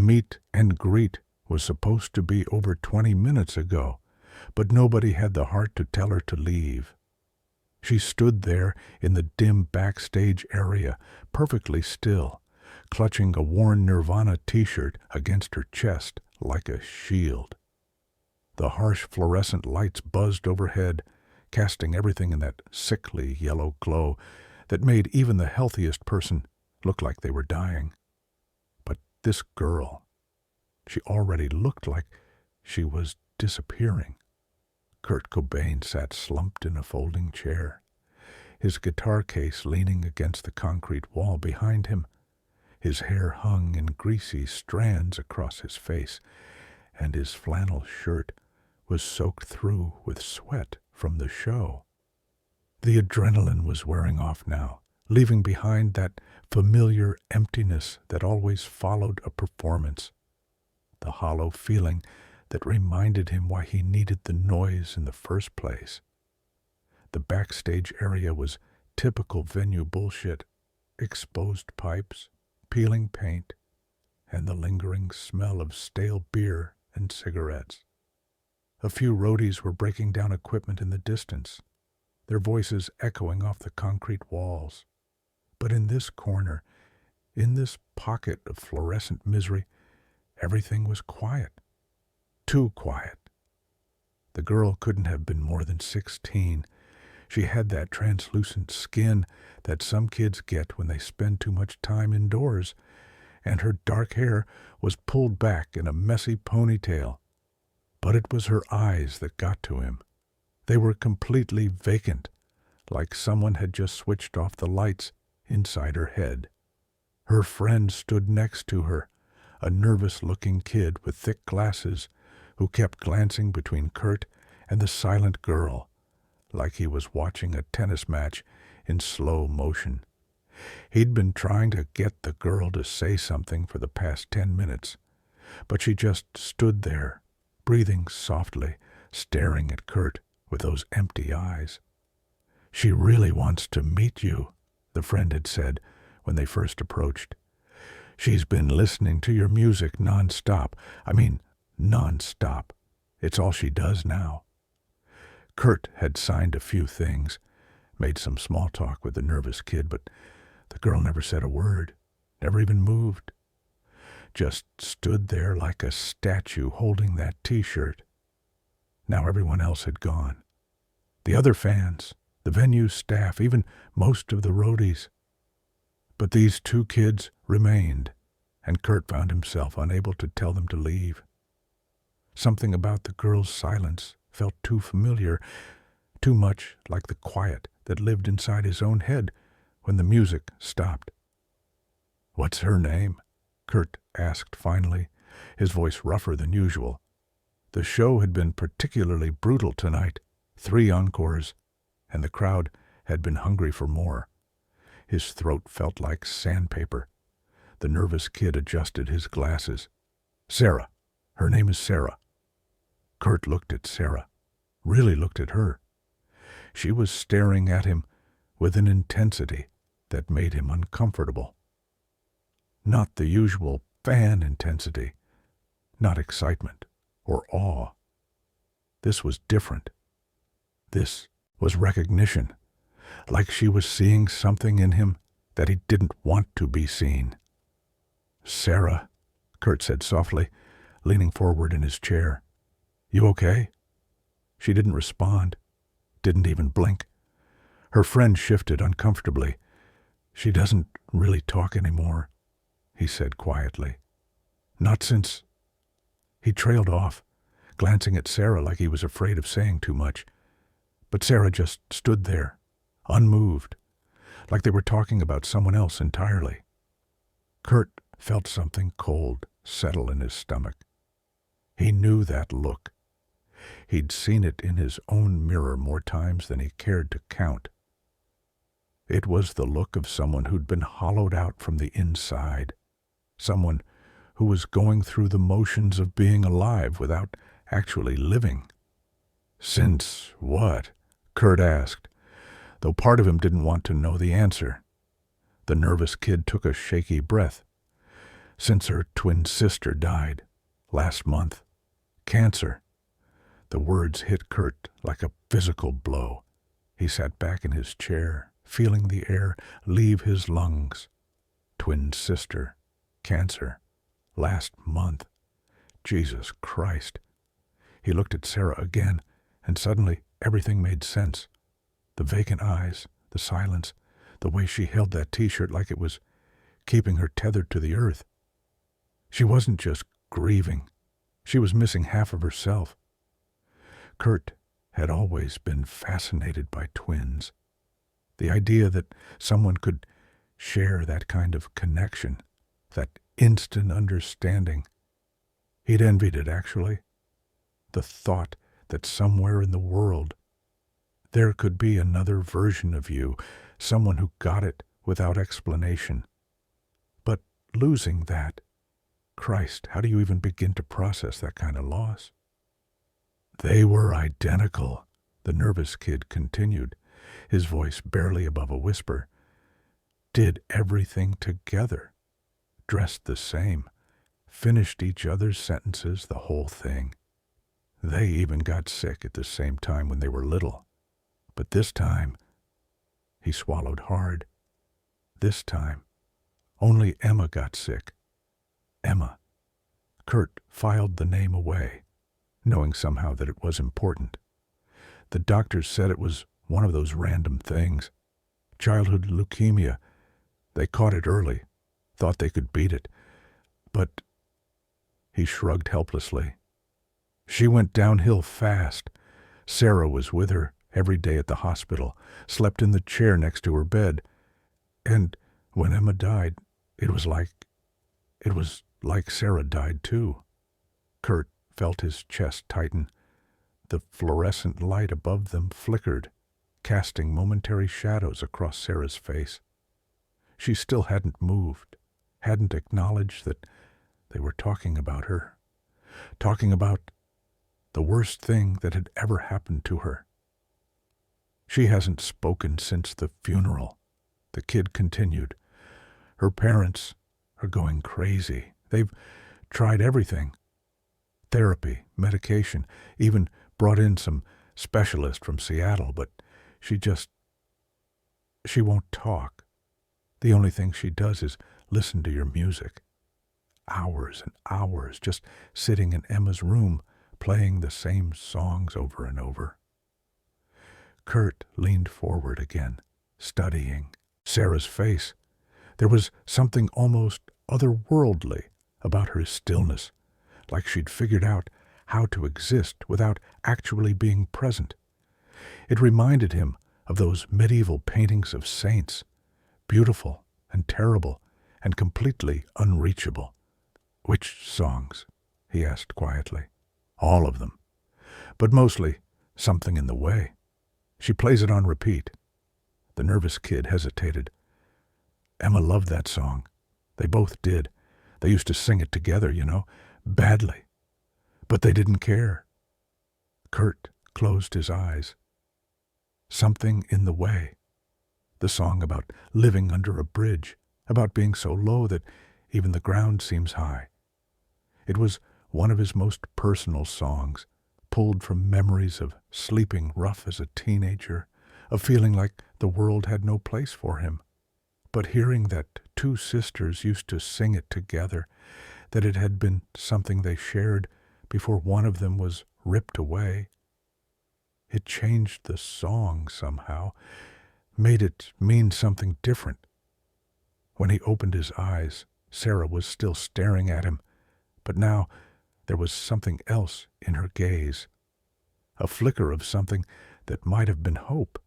meet and greet was supposed to be over 20 minutes ago, but nobody had the heart to tell her to leave. She stood there in the dim backstage area, perfectly still, clutching a worn Nirvana t-shirt against her chest like a shield. The harsh fluorescent lights buzzed overhead, casting everything in that sickly yellow glow that made even the healthiest person look like they were dying. But this girl, she already looked like she was disappearing. Kurt Cobain sat slumped in a folding chair, his guitar case leaning against the concrete wall behind him. His hair hung in greasy strands across his face, and his flannel shirt was soaked through with sweat from the show. The adrenaline was wearing off now, leaving behind that familiar emptiness that always followed a performance, the hollow feeling that reminded him why he needed the noise in the first place. The backstage area was typical venue bullshit: exposed pipes, peeling paint, and the lingering smell of stale beer and cigarettes. A few roadies were breaking down equipment in the distance, their voices echoing off the concrete walls. But in this corner, in this pocket of fluorescent misery, everything was quiet. Too quiet. The girl couldn't have been more than 16. She had that translucent skin that some kids get when they spend too much time indoors, and her dark hair was pulled back in a messy ponytail. But it was her eyes that got to him. They were completely vacant, like someone had just switched off the lights inside her head. Her friend stood next to her, a nervous-looking kid with thick glasses who kept glancing between Kurt and the silent girl, like he was watching a tennis match in slow motion. He'd been trying to get the girl to say something for the past 10 minutes, but she just stood there, breathing softly, staring at Kurt with those empty eyes. "She really wants to meet you," the friend had said when they first approached. "She's been listening to your music non-stop. Non-stop. It's all she does now." Kurt had signed a few things, made some small talk with the nervous kid, but the girl never said a word, never even moved. Just stood there like a statue holding that t-shirt. Now everyone else had gone. The other fans, the venue staff, even most of the roadies. But these two kids remained, and Kurt found himself unable to tell them to leave. Something about the girl's silence felt too familiar, too much like the quiet that lived inside his own head when the music stopped. "What's her name?" Kurt asked finally, his voice rougher than usual. The show had been particularly brutal tonight, 3 encores, and the crowd had been hungry for more. His throat felt like sandpaper. The nervous kid adjusted his glasses. "Sarah. Her name is Sarah." Kurt looked at Sarah, really looked at her. She was staring at him with an intensity that made him uncomfortable. Not the usual fan intensity, not excitement or awe. This was different. This was recognition, like she was seeing something in him that he didn't want to be seen. "Sarah," Kurt said softly, leaning forward in his chair. "You okay?" She didn't respond, didn't even blink. Her friend shifted uncomfortably. "She doesn't really talk anymore," he said quietly. "Not since—" He trailed off, glancing at Sarah like he was afraid of saying too much. But Sarah just stood there, unmoved, like they were talking about someone else entirely. Kurt felt something cold settle in his stomach. He knew that look. He'd seen it in his own mirror more times than he cared to count. It was the look of someone who'd been hollowed out from the inside, someone who was going through the motions of being alive without actually living. "Since what?" Kurt asked, though part of him didn't want to know the answer. The nervous kid took a shaky breath. since her twin sister died last month. Cancer. The words hit Kurt like a physical blow. He sat back in his chair, feeling the air leave his lungs. Twin sister. Cancer. Last month. Jesus Christ. He looked at Sarah again, and suddenly everything made sense. The vacant eyes, the silence, the way she held that T-shirt like it was keeping her tethered to the earth. She wasn't just grieving. She was missing half of herself. Kurt had always been fascinated by twins. The idea that someone could share that kind of connection, that instant understanding. He'd envied it, actually. The thought that somewhere in the world there could be another version of you, someone who got it without explanation. But losing that, Christ, how do you even begin to process that kind of loss? They were identical, the nervous kid continued, his voice barely above a whisper. Did everything together, dressed the same, finished each other's sentences, the whole thing. They even got sick at the same time when they were little. But this time, he swallowed hard. This time, only Emma got sick. Emma. Kurt filed the name away, knowing somehow that it was important. The doctors said it was one of those random things. Childhood leukemia. They caught it early, thought they could beat it. But he shrugged helplessly. She went downhill fast. Sarah was with her every day at the hospital, slept in the chair next to her bed. And when Emma died, it was like Sarah died too. Kurt felt his chest tighten. The fluorescent light above them flickered, casting momentary shadows across Sarah's face. She still hadn't moved, hadn't acknowledged that they were talking about her, talking about the worst thing that had ever happened to her. She hasn't spoken since the funeral, the kid continued. Her parents are going crazy. They've tried everything. Therapy, medication, even brought in some specialist from Seattle, but she won't talk. The only thing she does is listen to your music. Hours and hours just sitting in Emma's room, playing the same songs over and over. Kurt leaned forward again, studying Sarah's face. There was something almost otherworldly about her stillness, like she'd figured out how to exist without actually being present. It reminded him of those medieval paintings of saints, beautiful and terrible and completely unreachable. Which songs? He asked quietly. All of them, but mostly Something in the Way. She plays it on repeat. The nervous kid hesitated. Emma loved that song. They both did. They used to sing it together, badly. But they didn't care. Kurt closed his eyes. Something in the Way. The song about living under a bridge, about being so low that even the ground seems high. It was one of his most personal songs, pulled from memories of sleeping rough as a teenager, of feeling like the world had no place for him. But hearing that two sisters used to sing it together, that it had been something they shared before one of them was ripped away, it changed the song somehow, made it mean something different. When he opened his eyes, Sarah was still staring at him, but now there was something else in her gaze, a flicker of something that might have been hope,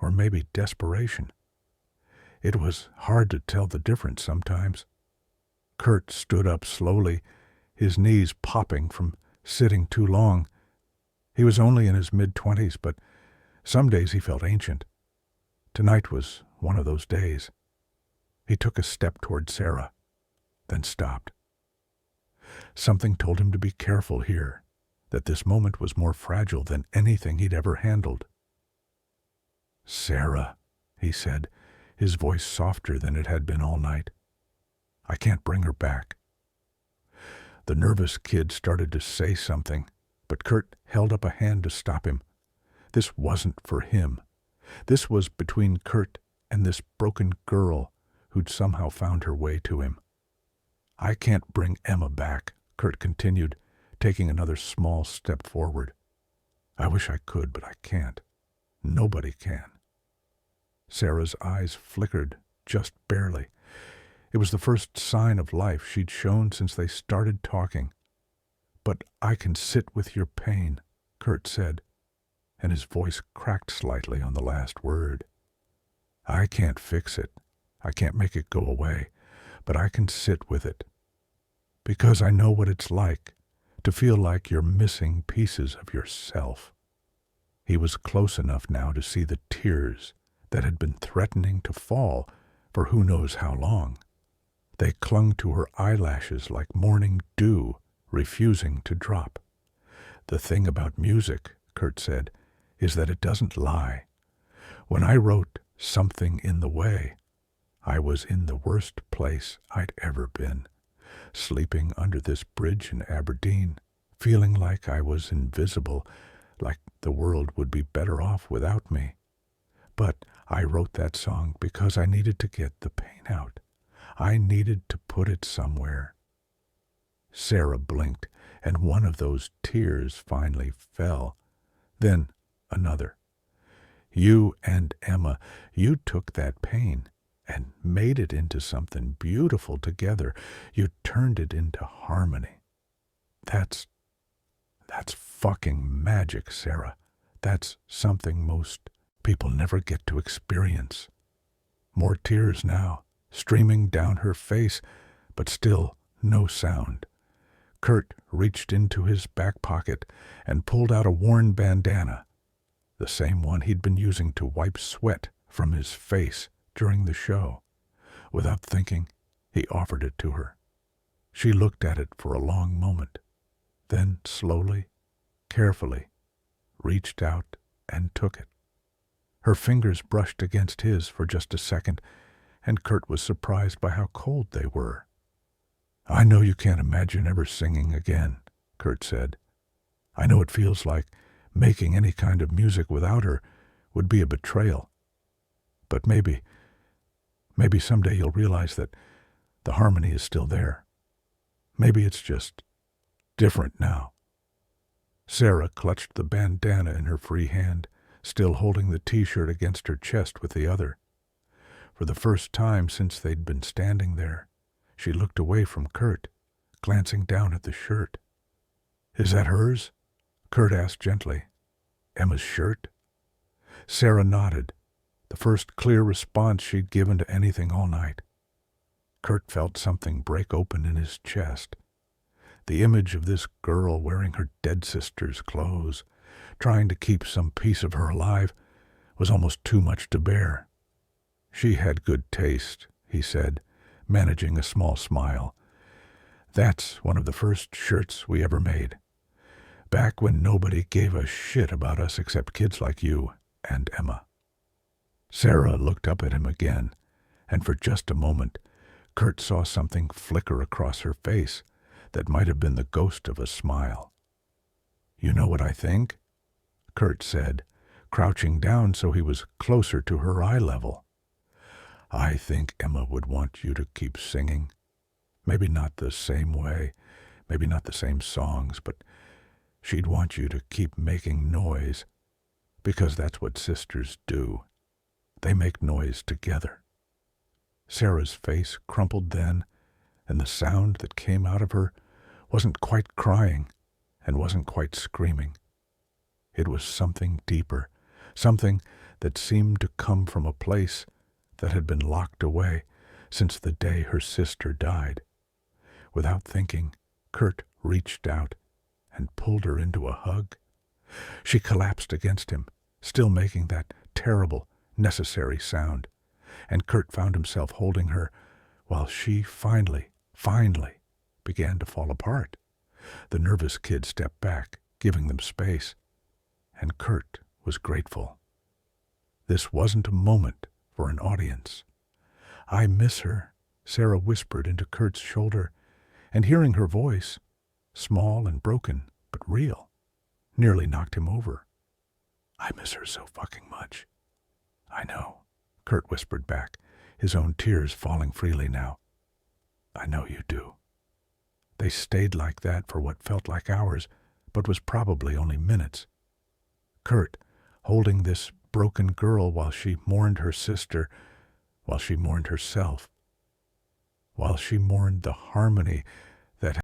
or maybe desperation. It was hard to tell the difference sometimes. Kurt stood up slowly, his knees popping from sitting too long. He was only in his mid-20s, but some days he felt ancient. Tonight was one of those days. He took a step toward Sarah, then stopped. Something told him to be careful here, that this moment was more fragile than anything he'd ever handled. Sarah, he said, his voice softer than it had been all night. I can't bring her back." The nervous kid started to say something, but Kurt held up a hand to stop him. This wasn't for him. This was between Kurt and this broken girl who'd somehow found her way to him. "I can't bring Emma back," Kurt continued, taking another small step forward. "I wish I could, but I can't. Nobody can." Sarah's eyes flickered, just barely. It was the first sign of life she'd shown since they started talking. "But I can sit with your pain," Kurt said, and his voice cracked slightly on the last word. "I can't fix it. I can't make it go away, but I can sit with it. Because I know what it's like to feel like you're missing pieces of yourself." He was close enough now to see the tears that had been threatening to fall for who knows how long. They clung to her eyelashes like morning dew, refusing to drop. "The thing about music," Kurt said, "is that it doesn't lie. When I wrote Something in the Way, I was in the worst place I'd ever been, sleeping under this bridge in Aberdeen, feeling like I was invisible, like the world would be better off without me. But I wrote that song because I needed to get the pain out. I needed to put it somewhere." Sarah blinked, and one of those tears finally fell. Then another. "You and Emma, you took that pain and made it into something beautiful together. You turned it into harmony. That's fucking magic, Sarah. That's something most people never get to experience." More tears now, streaming down her face, but still no sound. Kurt reached into his back pocket and pulled out a worn bandana, the same one he'd been using to wipe sweat from his face during the show. Without thinking, he offered it to her. She looked at it for a long moment, then slowly, carefully, reached out and took it. Her fingers brushed against his for just a second, and Kurt was surprised by how cold they were. "I know you can't imagine ever singing again," Kurt said. "I know it feels like making any kind of music without her would be a betrayal. But maybe someday you'll realize that the harmony is still there. Maybe it's just different now." Sarah clutched the bandana in her free hand, still holding the t-shirt against her chest with the other. For the first time since they'd been standing there, she looked away from Kurt, glancing down at the shirt. "Is that hers?" Kurt asked gently. "Emma's shirt?" Sarah nodded, the first clear response she'd given to anything all night. Kurt felt something break open in his chest. The image of this girl wearing her dead sister's clothes, trying to keep some piece of her alive, was almost too much to bear. "She had good taste," he said, managing a small smile. "That's one of the first shirts we ever made. Back when nobody gave a shit about us except kids like you and Emma." Sarah looked up at him again, and for just a moment, Kurt saw something flicker across her face that might have been the ghost of a smile. "You know what I think?" Kurt said, crouching down so he was closer to her eye level. "I think Emma would want you to keep singing. Maybe not the same way, maybe not the same songs, but she'd want you to keep making noise, because that's what sisters do. They make noise together." Sarah's face crumpled then, and the sound that came out of her wasn't quite crying and wasn't quite screaming. It was something deeper, something that seemed to come from a place that had been locked away since the day her sister died. Without thinking, Kurt reached out and pulled her into a hug. She collapsed against him, still making that terrible, necessary sound, and Kurt found himself holding her while she finally began to fall apart. The nervous kid stepped back, giving them space, and Kurt was grateful. This wasn't a moment for an audience. "I miss her," Sarah whispered into Kurt's shoulder, and hearing her voice, small and broken, but real, nearly knocked him over. "I miss her so fucking much." "I know," Kurt whispered back, his own tears falling freely now. "I know you do." They stayed like that for what felt like hours, but was probably only minutes. Kurt, holding this broken girl while she mourned her sister, while she mourned herself, while she mourned the harmony